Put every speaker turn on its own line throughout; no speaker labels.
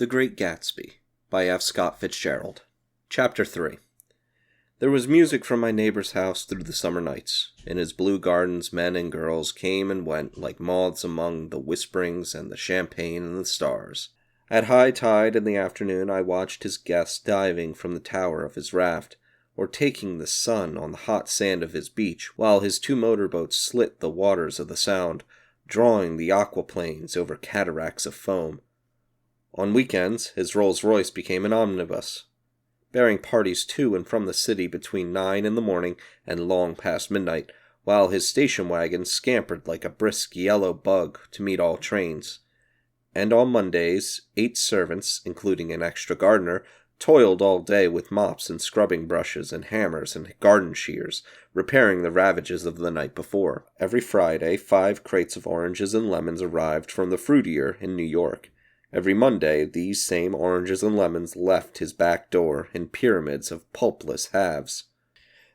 The Great Gatsby by F. Scott Fitzgerald. Chapter 3. There was music from my neighbor's house through the summer nights. In his blue gardens, men and girls came and went like moths among the whisperings and the champagne and the stars. At high tide in the afternoon, I watched his guests diving from the tower of his raft, or taking the sun on the hot sand of his beach, while his two motorboats slit the waters of the Sound, drawing the aquaplanes over cataracts of foam. On weekends, his Rolls-Royce became an omnibus, bearing parties to and from the city between 9 in the morning and long past midnight, while his station wagon scampered like a brisk yellow bug to meet all trains. And on Mondays, 8 servants, including an extra gardener, toiled all day with mops and scrubbing brushes and hammers and garden shears, repairing the ravages of the night before. Every Friday, 5 crates of oranges and lemons arrived from the fruitier in New York. Every Monday, these same oranges and lemons left his back door in pyramids of pulpless halves.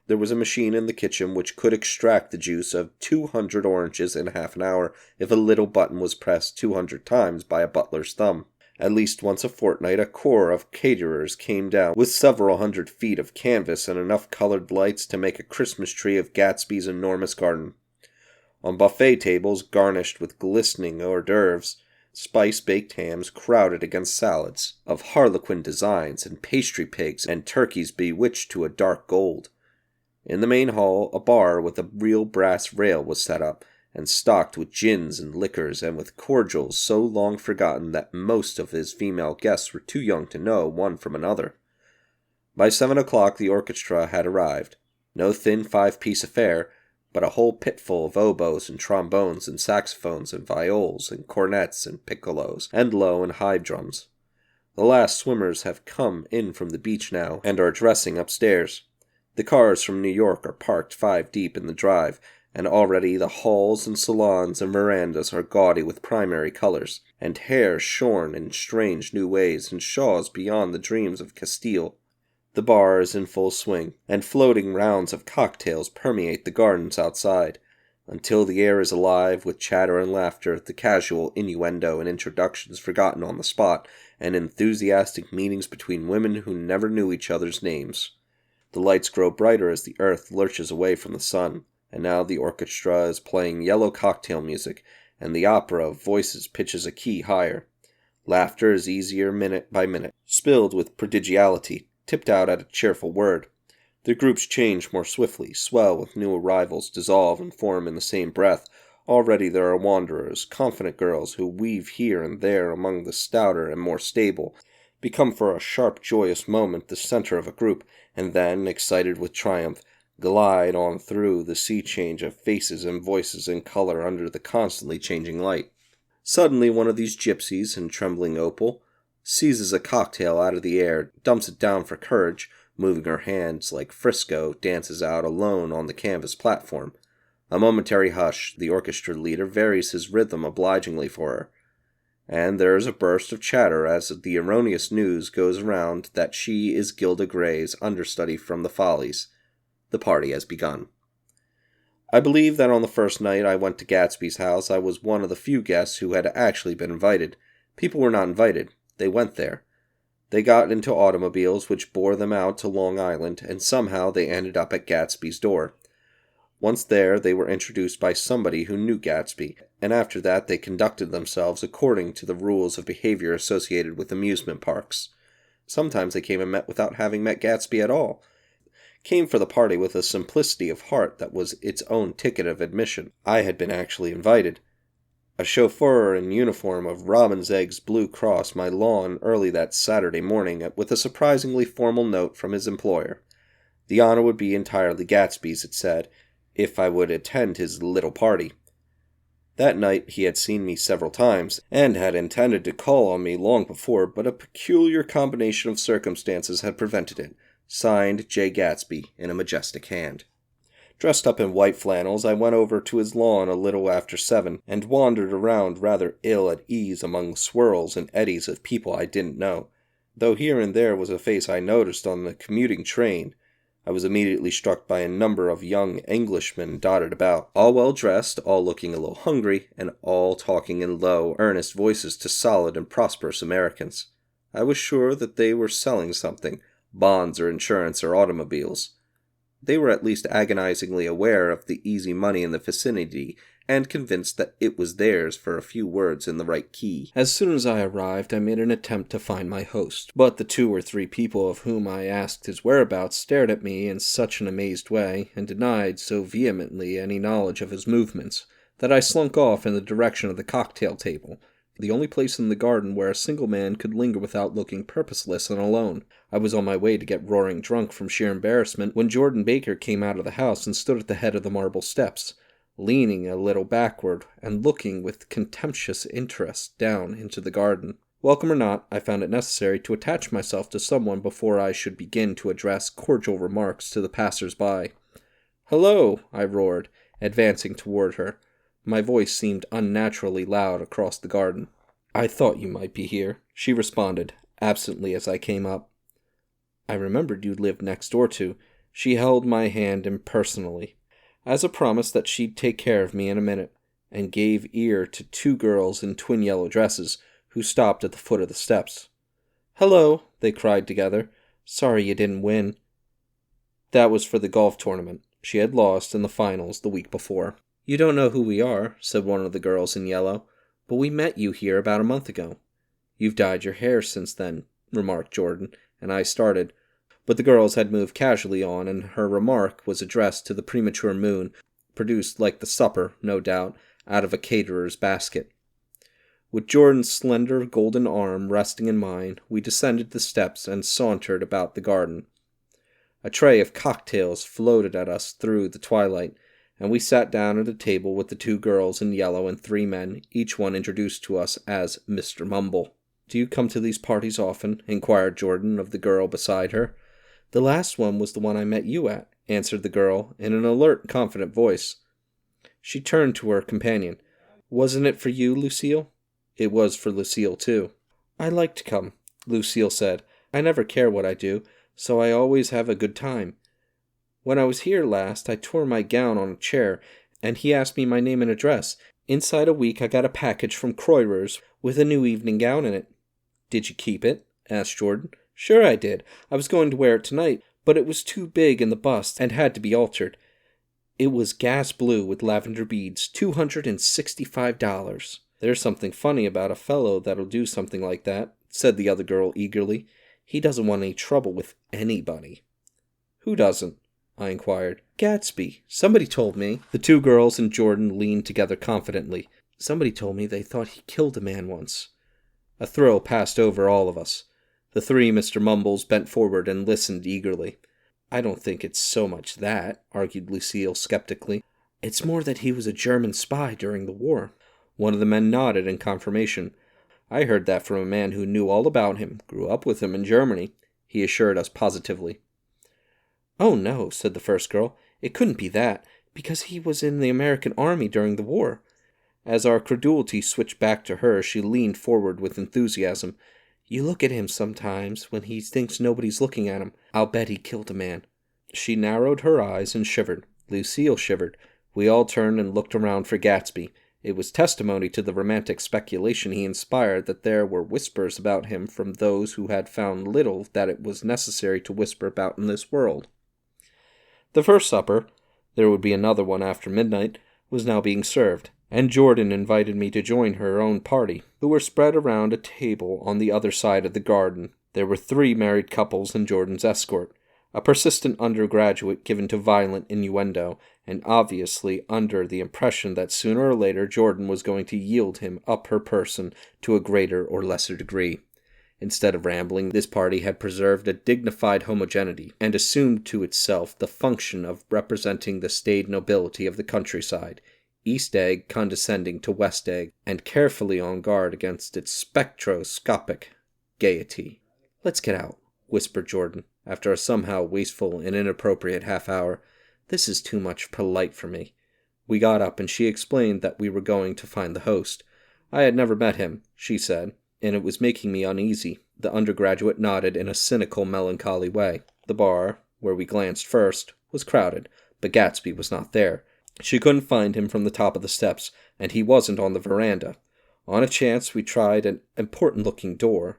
There was a machine in the kitchen which could extract the juice of 200 oranges in half an hour if a little button was pressed 200 times by a butler's thumb. At least once a fortnight, a corps of caterers came down with several hundred feet of canvas and enough colored lights to make a Christmas tree of Gatsby's enormous garden. On buffet tables garnished with glistening hors d'oeuvres, spice-baked hams crowded against salads of harlequin designs and pastry pigs and turkeys bewitched to a dark gold. In the main hall, a bar with a real brass rail was set up, and stocked with gins and liquors and with cordials so long forgotten that most of his female guests were too young to know one from another. By 7 o'clock the orchestra had arrived. No thin 5-piece affair, but a whole pitful of oboes and trombones and saxophones and viols and cornets and piccolos and low and high drums. The last swimmers have come in from the beach now and are dressing upstairs. The cars from New York are parked 5 deep in the drive, and already the halls and salons and verandas are gaudy with primary colors, and hair shorn in strange new ways and shawls beyond the dreams of Castile. The bar is in full swing, and floating rounds of cocktails permeate the gardens outside, until the air is alive with chatter and laughter, the casual innuendo and introductions forgotten on the spot, and enthusiastic meetings between women who never knew each other's names. The lights grow brighter as the earth lurches away from the sun, and now the orchestra is playing yellow cocktail music, and the opera of voices pitches a key higher. Laughter is easier minute by minute, spilled with prodigality, tipped out at a cheerful word. The groups change more swiftly, swell with new arrivals, dissolve and form in the same breath. Already there are wanderers, confident girls who weave here and there among the stouter and more stable, become for a sharp, joyous moment the center of a group, and then, excited with triumph, glide on through the sea change of faces and voices and color under the constantly changing light. Suddenly one of these gypsies in trembling opal seizes a cocktail out of the air, dumps it down for courage, moving her hands like Frisco dances out alone on the canvas platform. A momentary hush, the orchestra leader varies his rhythm obligingly for her, and there is a burst of chatter as the erroneous news goes around that she is Gilda Gray's understudy from the Follies. The party has begun. I believe that on the first night I went to Gatsby's house I was one of the few guests who had actually been invited. People were not invited. They went there. They got into automobiles which bore them out to Long Island, and somehow they ended up at Gatsby's door. Once there, they were introduced by somebody who knew Gatsby, and after that they conducted themselves according to the rules of behavior associated with amusement parks. Sometimes they came and met without having met Gatsby at all. Came for the party with a simplicity of heart that was its own ticket of admission. I had been actually invited. A chauffeur in uniform of Robin's Eggs Blue crossed my lawn early that Saturday morning with a surprisingly formal note from his employer. The honor would be entirely Gatsby's, it said, if I would attend his little party. That night he had seen me several times, and had intended to call on me long before, but a peculiar combination of circumstances had prevented it. Signed, J. Gatsby, in a majestic hand. Dressed up in white flannels, I went over to his lawn a little after 7, and wandered around rather ill at ease among swirls and eddies of people I didn't know, though here and there was a face I noticed on the commuting train. I was immediately struck by a number of young Englishmen dotted about, all well dressed, all looking a little hungry, and all talking in low, earnest voices to solid and prosperous Americans. I was sure that they were selling something, bonds or insurance or automobiles. They were at least agonizingly aware of the easy money in the vicinity, and convinced that it was theirs for a few words in the right key. As soon as I arrived, I made an attempt to find my host, but the 2 or 3 people of whom I asked his whereabouts stared at me in such an amazed way, and denied so vehemently any knowledge of his movements, that I slunk off in the direction of the cocktail table, the only place in the garden where a single man could linger without looking purposeless and alone. I was on my way to get roaring drunk from sheer embarrassment when Jordan Baker came out of the house and stood at the head of the marble steps, leaning a little backward and looking with contemptuous interest down into the garden. Welcome or not, I found it necessary to attach myself to someone before I should begin to address cordial remarks to the passers-by. "Hello," I roared, advancing toward her. My voice seemed unnaturally loud across the garden. "I thought you might be here," she responded, absently as I came up. I remembered you lived next door to. She held my hand impersonally, as a promise that she'd take care of me in a minute, and gave ear to 2 girls in twin yellow dresses, who stopped at the foot of the steps. "Hello," they cried together. "Sorry you didn't win." That was for the golf tournament. She had lost in the finals the week before. "You don't know who we are," said one of the girls in yellow, "but we met you here about a month ago." "You've dyed your hair since then," remarked Jordan, and I started. But the girls had moved casually on, and her remark was addressed to the premature moon, produced like the supper, no doubt, out of a caterer's basket. With Jordan's slender golden arm resting in mine, we descended the steps and sauntered about the garden. A tray of cocktails floated at us through the twilight, and we sat down at a table with the 2 girls in yellow and 3 men, each one introduced to us as Mr. Mumble. "Do you come to these parties often?" inquired Jordan of the girl beside her. "The last one was the one I met you at," answered the girl, in an alert, confident voice. She turned to her companion. "Wasn't it for you, Lucille?" It was for Lucille, too. "I like to come," Lucille said. "I never care what I do, so I always have a good time. When I was here last, I tore my gown on a chair, and he asked me my name and address. Inside a week, I got a package from Croyer's with a new evening gown in it." "Did you keep it?" asked Jordan. "Sure I did. I was going to wear it tonight, but it was too big in the bust and had to be altered. It was gas blue with lavender beads, $265. "There's something funny about a fellow that'll do something like that," said the other girl eagerly. "He doesn't want any trouble with anybody." "Who doesn't?" I inquired. "Gatsby. Somebody told me." The 2 girls and Jordan leaned together confidently. "Somebody told me they thought he killed a man once." A thrill passed over all of us. The 3 Mr. Mumbles bent forward and listened eagerly. "I don't think it's so much that," argued Lucille skeptically. "It's more that he was a German spy during the war." One of the men nodded in confirmation. "I heard that from a man who knew all about him, grew up with him in Germany," he assured us positively. "Oh, no," said the first girl. "It couldn't be that, because he was in the American Army during the war." As our credulity switched back to her, she leaned forward with enthusiasm. "You look at him sometimes when he thinks nobody's looking at him. I'll bet he killed a man." She narrowed her eyes and shivered. Lucille shivered. We all turned and looked around for Gatsby. It was testimony to the romantic speculation he inspired that there were whispers about him from those who had found little that it was necessary to whisper about in this world. The first supper, there would be another one after midnight, was now being served, and Jordan invited me to join her own party, who were spread around a table on the other side of the garden. There were 3 married couples and Jordan's escort, a persistent undergraduate given to violent innuendo, and obviously under the impression that sooner or later Jordan was going to yield him up her person to a greater or lesser degree. Instead of rambling, this party had preserved a dignified homogeneity, and assumed to itself the function of representing the staid nobility of the countryside, East Egg condescending to West Egg, and carefully on guard against its spectroscopic gaiety. "Let's get out," whispered Jordan, after a somehow wasteful and inappropriate half-hour. "This is too much polite for me." We got up, and she explained that we were going to find the host. I had never met him, she said, and it was making me uneasy. The undergraduate nodded in a cynical, melancholy way. The bar, where we glanced first, was crowded, but Gatsby was not there. She couldn't find him from the top of the steps, and he wasn't on the veranda. On a chance, we tried an important-looking door,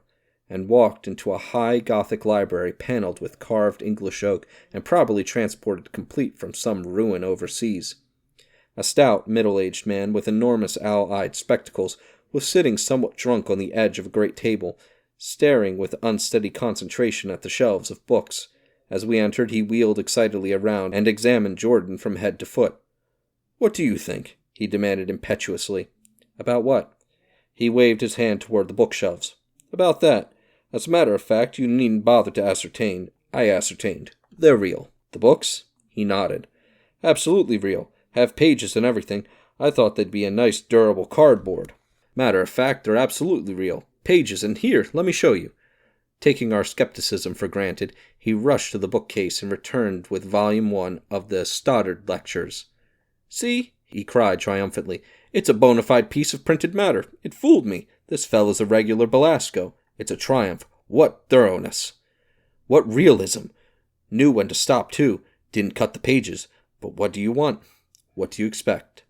and walked into a high Gothic library paneled with carved English oak and probably transported complete from some ruin overseas. A stout, middle-aged man with enormous owl-eyed spectacles was sitting somewhat drunk on the edge of a great table, staring with unsteady concentration at the shelves of books. As we entered, he wheeled excitedly around and examined Jordan from head to foot. "What do you think?" he demanded impetuously. "About what?" He waved his hand toward the bookshelves. "About that. As a matter of fact, you needn't bother to ascertain. I ascertained. They're real." "The books?" He nodded. "Absolutely real. Have pages and everything. I thought they'd be a nice durable cardboard. Matter of fact, they're absolutely real. Pages, and here, let me show you." Taking our skepticism for granted, he rushed to the bookcase and returned with Volume 1 of the Stoddard Lectures. "See," he cried triumphantly, "it's a bona fide piece of printed matter. It fooled me. This fellow's a regular Belasco. It's a triumph. What thoroughness! What realism! Knew when to stop, too. Didn't cut the pages. But what do you want? What do you expect?"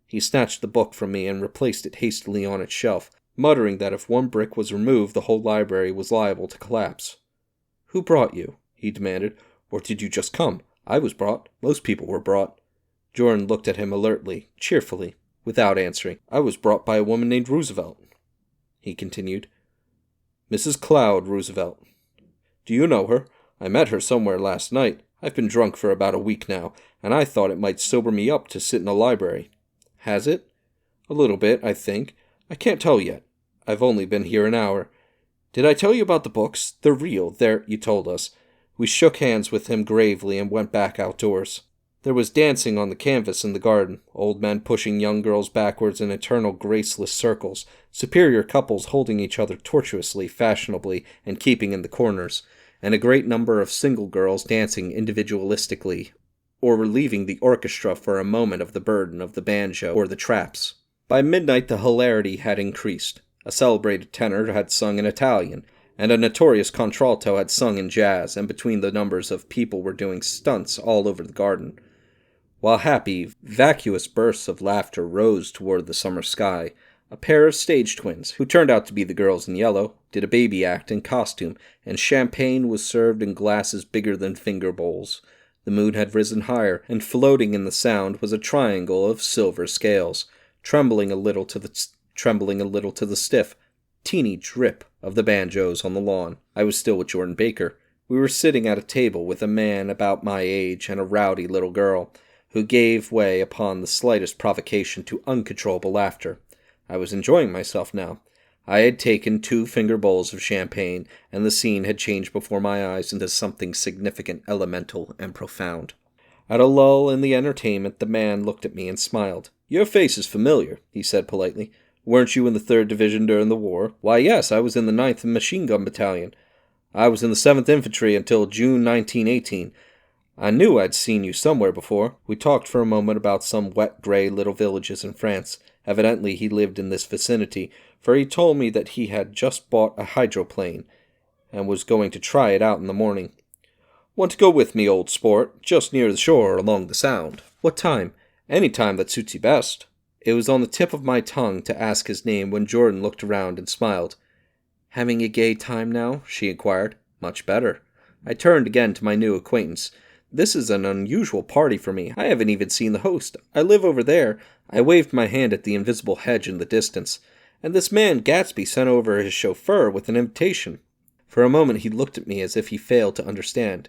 He snatched the book from me and replaced it hastily on its shelf, muttering that if one brick was removed, the whole library was liable to collapse. "Who brought you?" he demanded. "Or did you just come? I was brought. Most people were brought." Jordan looked at him alertly, cheerfully, without answering. "I was brought by a woman named Roosevelt," he continued. "Mrs. Cloud Roosevelt. Do you know her? I met her somewhere last night. I've been drunk for about a week now, and I thought it might sober me up to sit in a library." "Has it?" "A little bit, I think. I can't tell yet. I've only been here an hour. Did I tell you about the books? They're real. You told us." We shook hands with him gravely and went back outdoors. There was dancing on the canvas in the garden, old men pushing young girls backwards in eternal graceless circles, superior couples holding each other tortuously, fashionably, and keeping in the corners, and a great number of single girls dancing individualistically, or relieving the orchestra for a moment of the burden of the banjo or the traps. By midnight the hilarity had increased. A celebrated tenor had sung in Italian, and a notorious contralto had sung in jazz, and between the numbers of people were doing stunts all over the garden. While happy, vacuous bursts of laughter rose toward the summer sky, a pair of stage twins, who turned out to be the girls in yellow, did a baby act in costume, and champagne was served in glasses bigger than finger bowls. The moon had risen higher, and floating in the sound was a triangle of silver scales, trembling a little to the stiff, teeny drip of the banjos on the lawn. I was still with Jordan Baker. We were sitting at a table with a man about my age and a rowdy little girl, who gave way upon the slightest provocation to uncontrollable laughter. I was enjoying myself now. I had taken 2 finger bowls of champagne, and the scene had changed before my eyes into something significant, elemental, and profound. At a lull in the entertainment, the man looked at me and smiled. "Your face is familiar," he said politely. "Weren't you in the 3rd Division during the war?" "Why, yes, I was in the 9th Machine Gun Battalion. I was in the 7th Infantry until June 1918. I knew I'd seen you somewhere before." We talked for a moment about some wet, grey little villages in France. Evidently he lived in this vicinity, for he told me that he had just bought a hydroplane, and was going to try it out in the morning. "Want to go with me, old sport? Just near the shore, along the Sound." "What time?" "Any time that suits you best." It was on the tip of my tongue to ask his name when Jordan looked around and smiled. "Having a gay time now?" she inquired. "Much better." I turned again to my new acquaintance. "This is an unusual party for me. I haven't even seen the host. I live over there." I waved my hand at the invisible hedge in the distance. "And this man Gatsby sent over his chauffeur with an invitation." For a moment he looked at me as if he failed to understand.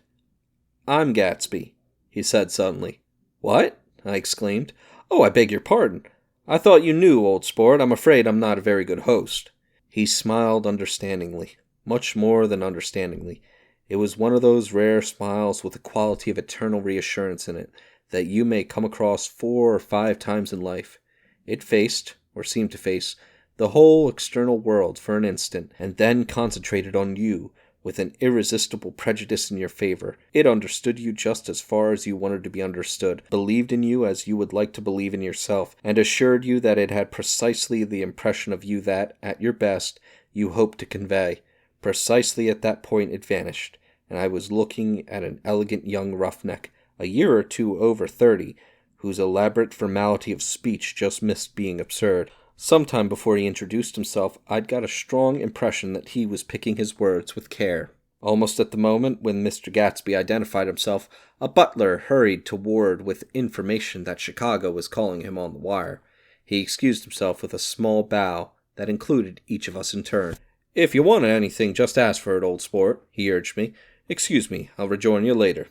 "I'm Gatsby," he said suddenly. "What?" I exclaimed. "Oh, I beg your pardon. I thought you knew, old sport. I'm afraid I'm not a very good host." He smiled understandingly, much more than understandingly. It was one of those rare smiles with a quality of eternal reassurance in it that you may come across 4 or 5 times in life. It faced, or seemed to face, the whole external world for an instant, and then concentrated on you with an irresistible prejudice in your favor. It understood you just as far as you wanted to be understood, believed in you as you would like to believe in yourself, and assured you that it had precisely the impression of you that, at your best, you hoped to convey. Precisely at that point it vanished, and I was looking at an elegant young roughneck, a year or 2 over 30, whose elaborate formality of speech just missed being absurd. Sometime before he introduced himself, I'd got a strong impression that he was picking his words with care. Almost at the moment when Mr. Gatsby identified himself, a butler hurried toward with information that Chicago was calling him on the wire. He excused himself with a small bow that included each of us in turn. "If you want anything, just ask for it, old sport," he urged me. "Excuse me, I'll rejoin you later."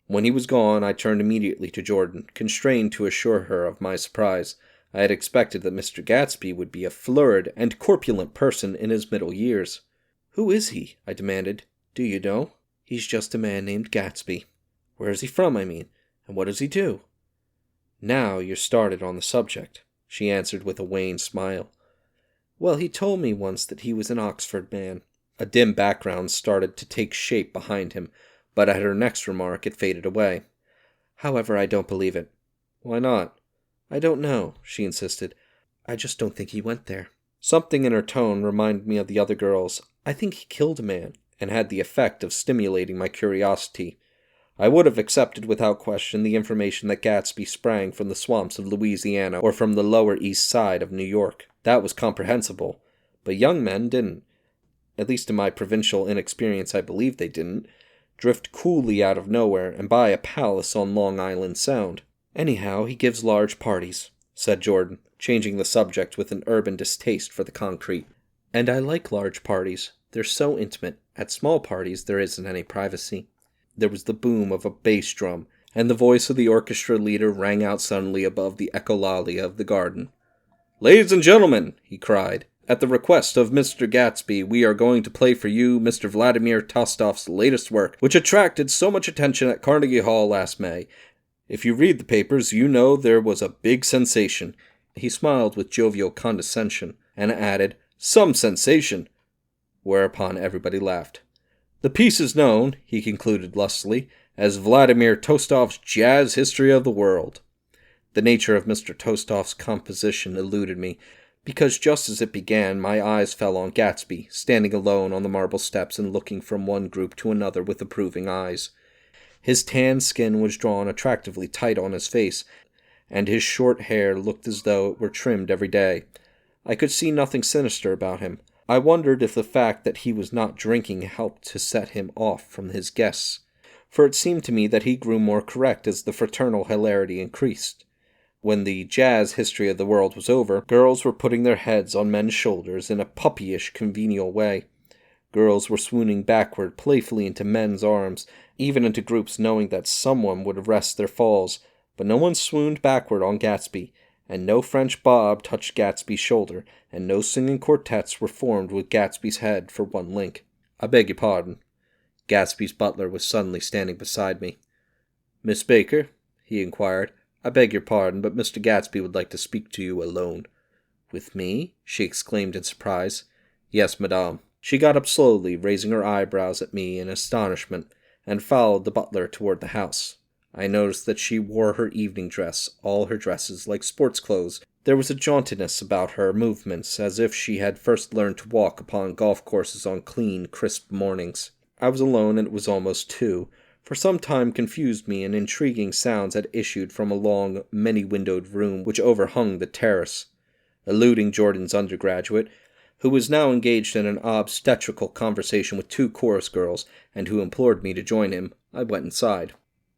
When he was gone, I turned immediately to Jordan, constrained to assure her of my surprise. I had expected that Mr. Gatsby would be a florid and corpulent person in his middle years. "Who is he?" I demanded. "Do you know?" "He's just a man named Gatsby." "Where is he from, I mean? And what does he do?" "Now you're started on the subject," she answered with a wan smile. "Well, he told me once that he was an Oxford man." A dim background started to take shape behind him, but at her next remark it faded away. "However, I don't believe it." "Why not?" "I don't know," she insisted. "I just don't think he went there." Something in her tone reminded me of the other girls. I think he killed a man, and had the effect of stimulating my curiosity. I would have accepted without question the information that Gatsby sprang from the swamps of Louisiana or from the Lower East Side of New York. That was comprehensible. But young men didn't. At least in my provincial inexperience I believed they didn't. Drift coolly out of nowhere and buy a palace on Long Island Sound. "Anyhow, he gives large parties," said Jordan, changing the subject with an urban distaste for the concrete. "And I like large parties. They're so intimate. At small parties there isn't any privacy." There was the boom of a bass drum, and the voice of the orchestra leader rang out suddenly above the echolalia of the garden. "Ladies and gentlemen," he cried, "at the request of Mr. Gatsby, we are going to play for you Mr. Vladimir Tostof's latest work, which attracted so much attention at Carnegie Hall last May. If you read the papers, you know there was a big sensation." He smiled with jovial condescension, and added, "Some sensation," whereupon everybody laughed. "The piece is known," he concluded lustily, "as Vladimir Tostof's Jazz History of the World." The nature of Mr. Tostof's composition eluded me, because just as it began, my eyes fell on Gatsby, standing alone on the marble steps and looking from one group to another with approving eyes. His tan skin was drawn attractively tight on his face, and his short hair looked as though it were trimmed every day. I could see nothing sinister about him. I wondered if the fact that he was not drinking helped to set him off from his guests, for it seemed to me that he grew more correct as the fraternal hilarity increased. When the Jazz History of the World was over, girls were putting their heads on men's shoulders in a puppyish, conventional way. Girls were swooning backward playfully into men's arms, even into groups knowing that someone would arrest their falls, but no one swooned backward on Gatsby, and no French bob touched Gatsby's shoulder, and no singing quartets were formed with Gatsby's head for one link. "I beg your pardon." Gatsby's butler was suddenly standing beside me. "Miss Baker?" he inquired. "I beg your pardon, but Mr. Gatsby would like to speak to you alone." "With me?" she exclaimed in surprise. "Yes, madame." She got up slowly, raising her eyebrows at me in astonishment, and followed the butler toward the house. I noticed that she wore her evening dress, all her dresses like sports clothes. There was a jauntiness about her movements, as if she had first learned to walk upon golf courses on clean, crisp mornings. I was alone, and it was almost 2. For some time confused me, and intriguing sounds had issued from a long, many-windowed room which overhung the terrace. Eluding Jordan's undergraduate, who was now engaged in an obstetrical conversation with 2 chorus girls, and who implored me to join him, I went inside.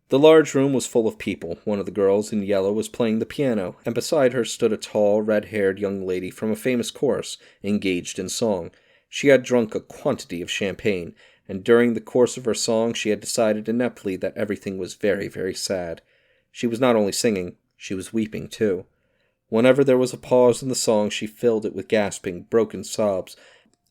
The large room was full of people. One of the girls in yellow was playing the piano, and beside her stood a tall, red-haired young lady from a famous chorus, engaged in song. She had drunk a quantity of champagne, and during the course of her song she had decided ineptly that everything was very, very sad. She was not only singing, she was weeping too. Whenever there was a pause in the song, she filled it with gasping, broken sobs,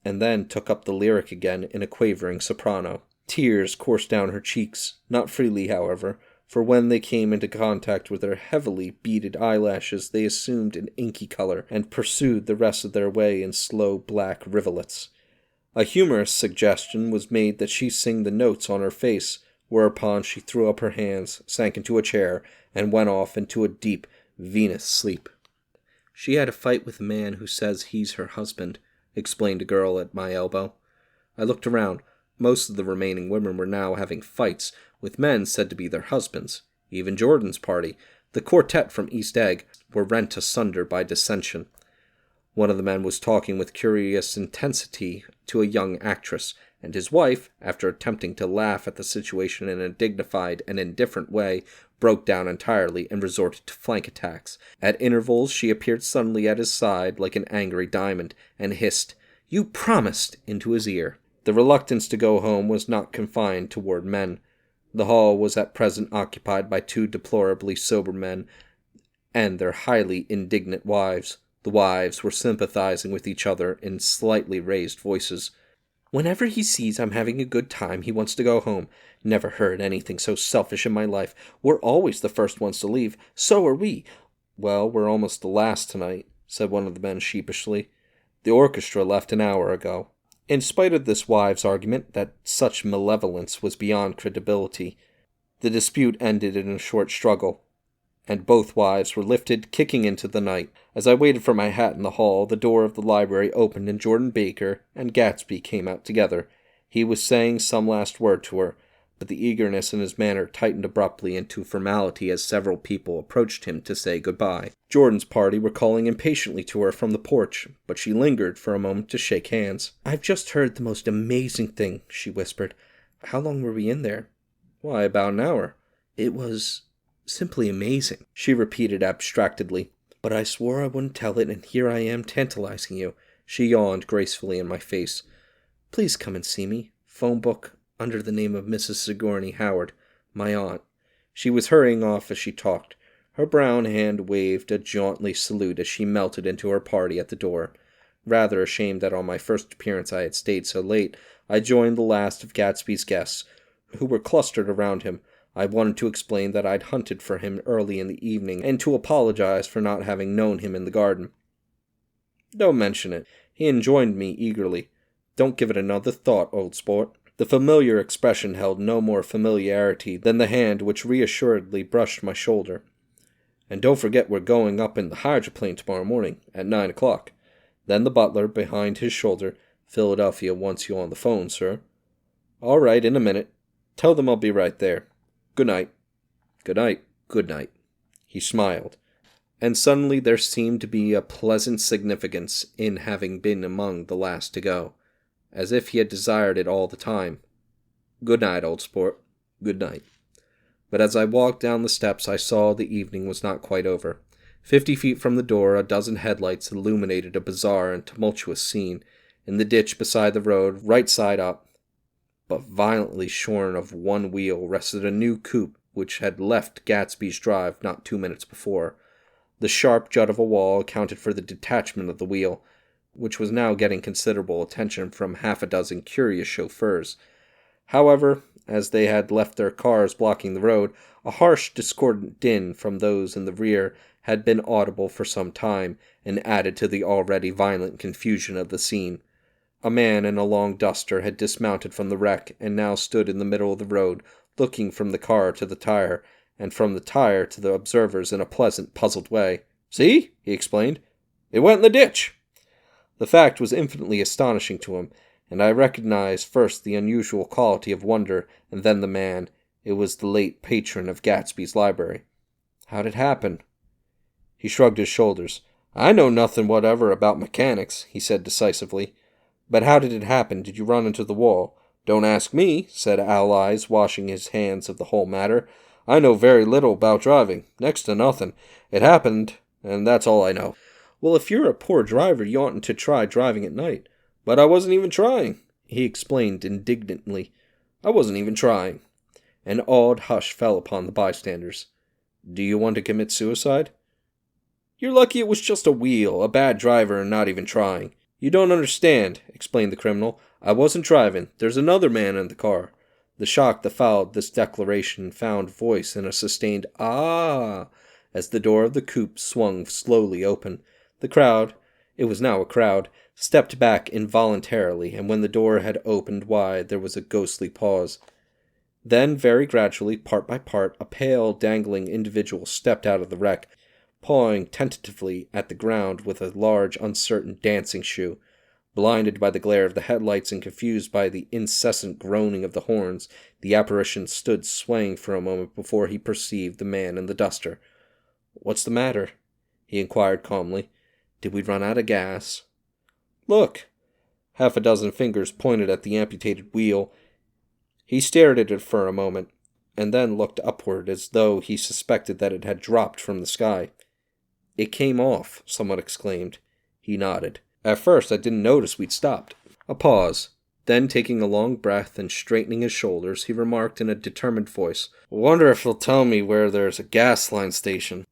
and then took up the lyric again in a quavering soprano. Tears coursed down her cheeks, not freely, however, for when they came into contact with her heavily beaded eyelashes they assumed an inky color, and pursued the rest of their way in slow black rivulets. A humorous suggestion was made that she sing the notes on her face, whereupon she threw up her hands, sank into a chair, and went off into a deep, Venus sleep. "She had a fight with a man who says he's her husband," explained a girl at my elbow. I looked around. Most of the remaining women were now having fights with men said to be their husbands. Even Jordan's party, the quartet from East Egg, were rent asunder by dissension. One of the men was talking with curious intensity to a young actress, and his wife, after attempting to laugh at the situation in a dignified and indifferent way, broke down entirely and resorted to flank attacks. At intervals she appeared suddenly at his side like an angry diamond, and hissed, "You promised!" into his ear. The reluctance to go home was not confined toward men. The hall was at present occupied by two deplorably sober men and their highly indignant wives. The wives were sympathizing with each other in slightly raised voices. "Whenever he sees I'm having a good time, he wants to go home. Never heard anything so selfish in my life. We're always the first ones to leave. So are we." "Well, we're almost the last tonight," said one of the men sheepishly. "The orchestra left an hour ago." In spite of this wives' argument that such malevolence was beyond credibility, the dispute ended in a short struggle, and both wives were lifted kicking into the night. As I waited for my hat in the hall, the door of the library opened and Jordan Baker and Gatsby came out together. He was saying some last word to her, but the eagerness in his manner tightened abruptly into formality as several people approached him to say goodbye. Jordan's party were calling impatiently to her from the porch, but she lingered for a moment to shake hands. "I've just heard the most amazing thing," she whispered. "How long were we in there?" "Why, about an hour." "It was simply amazing," she repeated abstractedly. "But I swore I wouldn't tell it, and here I am tantalizing you." She yawned gracefully in my face. "Please come and see me. Phone book under the name of Mrs. Sigourney Howard, my aunt." She was hurrying off as she talked. Her brown hand waved a jauntly salute as she melted into her party at the door. Rather ashamed that on my first appearance I had stayed so late, I joined the last of Gatsby's guests, who were clustered around him. I wanted to explain that I'd hunted for him early in the evening, and to apologize for not having known him in the garden. "Don't mention it." He enjoined me eagerly. "Don't give it another thought, old sport." The familiar expression held no more familiarity than the hand which reassuredly brushed my shoulder. "And don't forget we're going up in the hydroplane tomorrow morning, at 9 o'clock. Then the butler, behind his shoulder, "Philadelphia wants you on the phone, sir." "All right, in a minute. Tell them I'll be right there. Good night." "Good night." "Good night." He smiled, and suddenly there seemed to be a pleasant significance in having been among the last to go, as if he had desired it all the time. "Good night, old sport. Good night." But as I walked down the steps, I saw the evening was not quite over. 50 feet from the door, a dozen headlights illuminated a bizarre and tumultuous scene. In the ditch beside the road, right side up, but violently shorn of one wheel, rested a new coupe which had left Gatsby's drive not 2 minutes before. The sharp jut of a wall accounted for the detachment of the wheel, which was now getting considerable attention from half a dozen curious chauffeurs. However, as they had left their cars blocking the road, a harsh, discordant din from those in the rear had been audible for some time, and added to the already violent confusion of the scene. A man in a long duster had dismounted from the wreck, and now stood in the middle of the road, looking from the car to the tire, and from the tire to the observers in a pleasant, puzzled way. "See?" he explained. "It went in the ditch." The fact was infinitely astonishing to him, and I recognized first the unusual quality of wonder, and then the man. It was the late patron of Gatsby's library. "How'd it happen?" He shrugged his shoulders. "I know nothing whatever about mechanics," he said decisively. "But how did it happen? Did you run into the wall?" "Don't ask me," said Allies, washing his hands of the whole matter. "I know very little about driving. Next to nothing. It happened, and that's all I know." "Well, if you're a poor driver, you oughtn't to try driving at night." "But I wasn't even trying," he explained indignantly. "I wasn't even trying." An awed hush fell upon the bystanders. "Do you want to commit suicide?" "You're lucky it was just a wheel, a bad driver, and not even trying." "You don't understand," explained the criminal. "I wasn't driving. There's another man in the car." The shock that followed this declaration found voice in a sustained "Ah!" as the door of the coupe swung slowly open. The crowd, it was now a crowd, stepped back involuntarily, and when the door had opened wide there was a ghostly pause. Then, very gradually, part by part, a pale, dangling individual stepped out of the wreck, pawing tentatively at the ground with a large, uncertain dancing shoe. Blinded by the glare of the headlights and confused by the incessant groaning of the horns, the apparition stood swaying for a moment before he perceived the man in the duster. "What's the matter?" he inquired calmly.
Did we run out of gas? Look! Half a dozen fingers pointed at the amputated wheel. He stared at it for a moment, and then looked upward as though he suspected that it had dropped from the sky. It came off, someone exclaimed. He nodded. At first I didn't notice we'd stopped. A pause. Then, taking a long breath and straightening his shoulders, he remarked in a determined voice, "Wonder if he'll tell me where there's a gas line station."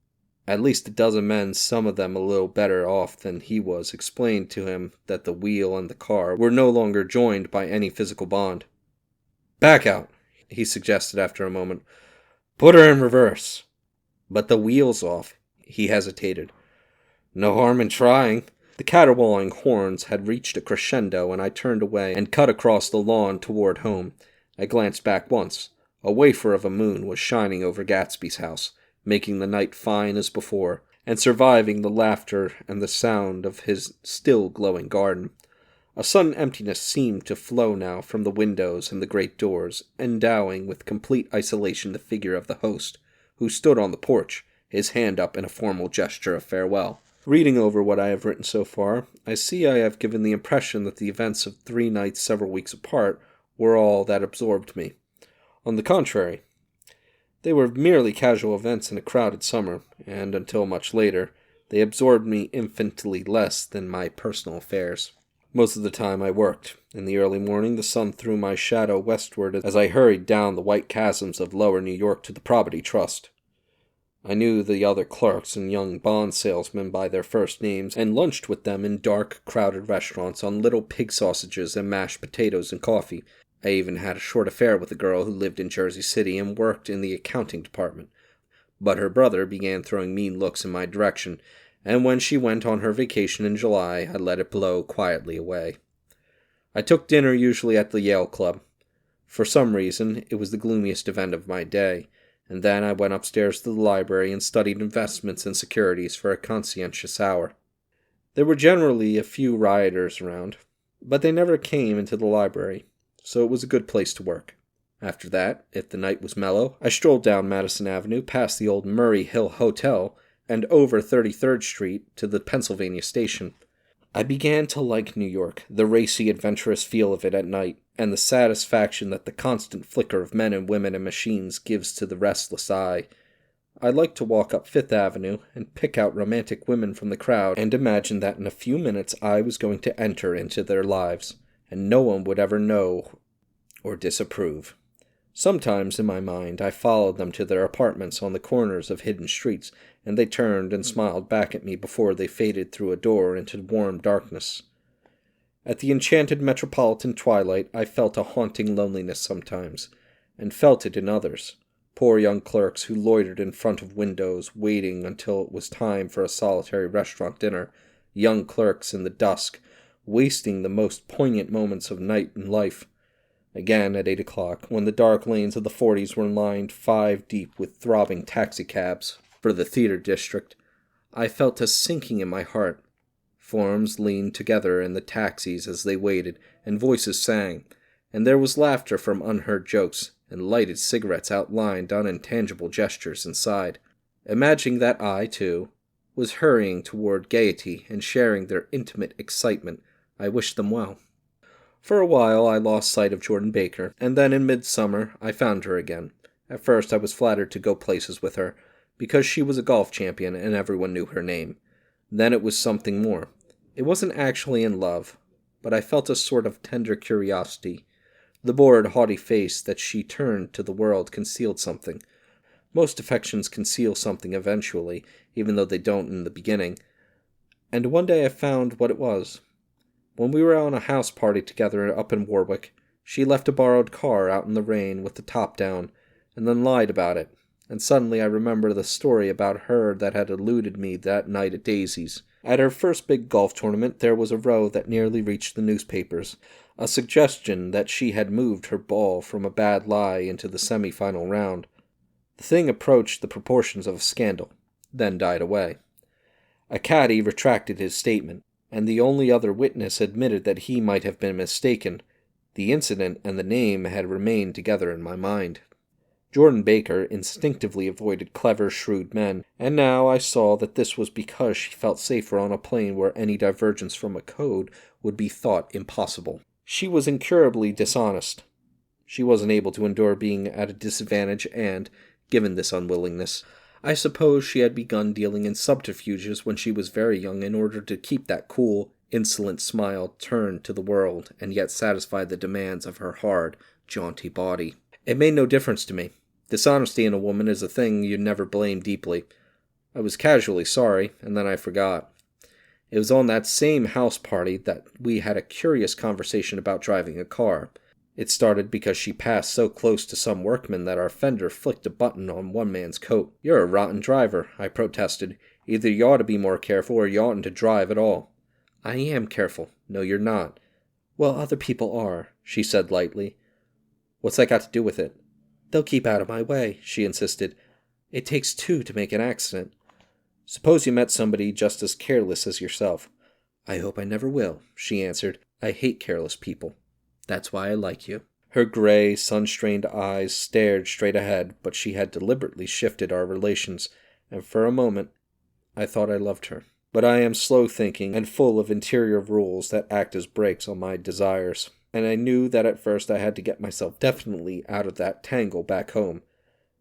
At least a dozen men, some of them a little better off than he was, explained to him that the wheel and the car were no longer joined by any physical bond. "Back out," he suggested after a moment. "Put her in reverse." "But the wheel's off." He hesitated. "No harm in trying." The caterwauling horns had reached a crescendo, and I turned away and cut across the lawn toward home. I glanced back once. A wafer of a moon was shining over Gatsby's house, making the night fine as before, and surviving the laughter and the sound of his still glowing garden. A sudden emptiness seemed to flow now from the windows and the great doors, endowing with complete isolation the figure of the host, who stood on the porch, his hand up in a formal gesture of farewell. Reading over what I have written so far, I see I have given the impression that the events of 3 nights several weeks apart were all that absorbed me. On the contrary, they were merely casual events in a crowded summer, and until much later, they absorbed me infinitely less than my personal affairs. Most of the time I worked. In the early morning the sun threw my shadow westward as I hurried down the white chasms of lower New York to the Probity Trust. I knew the other clerks and young bond salesmen by their first names, and lunched with them in dark, crowded restaurants on little pig sausages and mashed potatoes and coffee. I even had a short affair with a girl who lived in Jersey City and worked in the accounting department. But her brother began throwing mean looks in my direction, and when she went on her vacation in July, I let it blow quietly away. I took dinner usually at the Yale Club. For some reason, it was the gloomiest event of my day, and then I went upstairs to the library and studied investments and securities for a conscientious hour. There were generally a few rioters around, but they never came into the library, so it was a good place to work. After that, if the night was mellow, I strolled down Madison Avenue past the old Murray Hill Hotel and over 33rd Street to the Pennsylvania Station. I began to like New York, the racy, adventurous feel of it at night, and the satisfaction that the constant flicker of men and women and machines gives to the restless eye. I liked to walk up Fifth Avenue and pick out romantic women from the crowd and imagine that in a few minutes I was going to enter into their lives, and no one would ever know or disapprove. Sometimes, in my mind, I followed them to their apartments on the corners of hidden streets, and they turned and smiled back at me before they faded through a door into warm darkness. At the enchanted metropolitan twilight, I felt a haunting loneliness sometimes, and felt it in others. Poor young clerks who loitered in front of windows, waiting until it was time for a solitary restaurant dinner, young clerks in the dusk, wasting the most poignant moments of night and life. Again, at 8 o'clock, when the dark lanes of the 40s were lined 5 deep with throbbing taxicabs for the theater district, I felt a sinking in my heart. Forms leaned together in the taxis as they waited, and voices sang, and there was laughter from unheard jokes, and lighted cigarettes outlined unintangible gestures inside. Imagining that I, too, was hurrying toward gaiety and sharing their intimate excitement, I wished them well. For a while I lost sight of Jordan Baker, and then in midsummer I found her again. At first I was flattered to go places with her, because she was a golf champion and everyone knew her name. Then it was something more. It wasn't actually in love, but I felt a sort of tender curiosity. The bored, haughty face that she turned to the world concealed something. Most affections conceal something eventually, even though they don't in the beginning. And one day I found what it was. When we were on a house party together up in Warwick, she left a borrowed car out in the rain with the top down, and then lied about it. And suddenly I remember the story about her that had eluded me that night at Daisy's. At her first big golf tournament there was a row that nearly reached the newspapers, a suggestion that she had moved her ball from a bad lie into the semi-final round. The thing approached the proportions of a scandal, then died away. A caddy retracted his statement, and the only other witness admitted that he might have been mistaken. The incident and the name had remained together in my mind. Jordan Baker instinctively avoided clever, shrewd men, and now I saw that this was because she felt safer on a plane where any divergence from a code would be thought impossible. She was incurably dishonest. She wasn't able to endure being at a disadvantage and, given this unwillingness, I suppose she had begun dealing in subterfuges when she was very young in order to keep that cool, insolent smile turned to the world and yet satisfy the demands of her hard, jaunty body. It made no difference to me. Dishonesty in a woman is a thing you'd never blame deeply. I was casually sorry, and then I forgot. It was on that same house party that we had a curious conversation about driving a car. It started because she passed so close to some workman that our fender flicked a button on one man's coat. "You're a rotten driver," I protested. "Either you ought to be more careful or you oughtn't to drive at all." "I am careful." "No, you're not." "Well, other people are," she said lightly. "What's that got to do with it?" "They'll keep out of my way," she insisted. "It takes two to make an accident." "Suppose you met somebody just as careless as yourself." "I hope I never will," she answered. "I hate careless people. That's why I like you." Her gray, sun-strained eyes stared straight ahead, but she had deliberately shifted our relations, and for a moment I thought I loved her. But I am slow-thinking and full of interior rules that act as brakes on my desires, and I knew that at first I had to get myself definitely out of that tangle back home.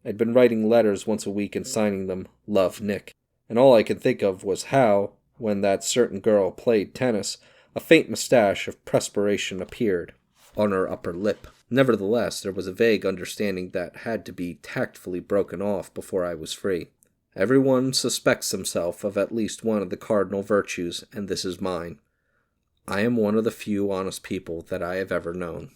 I'd been writing letters once a week and signing them, "Love, Nick," and all I could think of was how, when that certain girl played tennis, a faint mustache of perspiration appeared on her upper lip. Nevertheless, there was a vague understanding that had to be tactfully broken off before I was free. Everyone suspects himself of at least one of the cardinal virtues, and this is mine. I am one of the few honest people that I have ever known.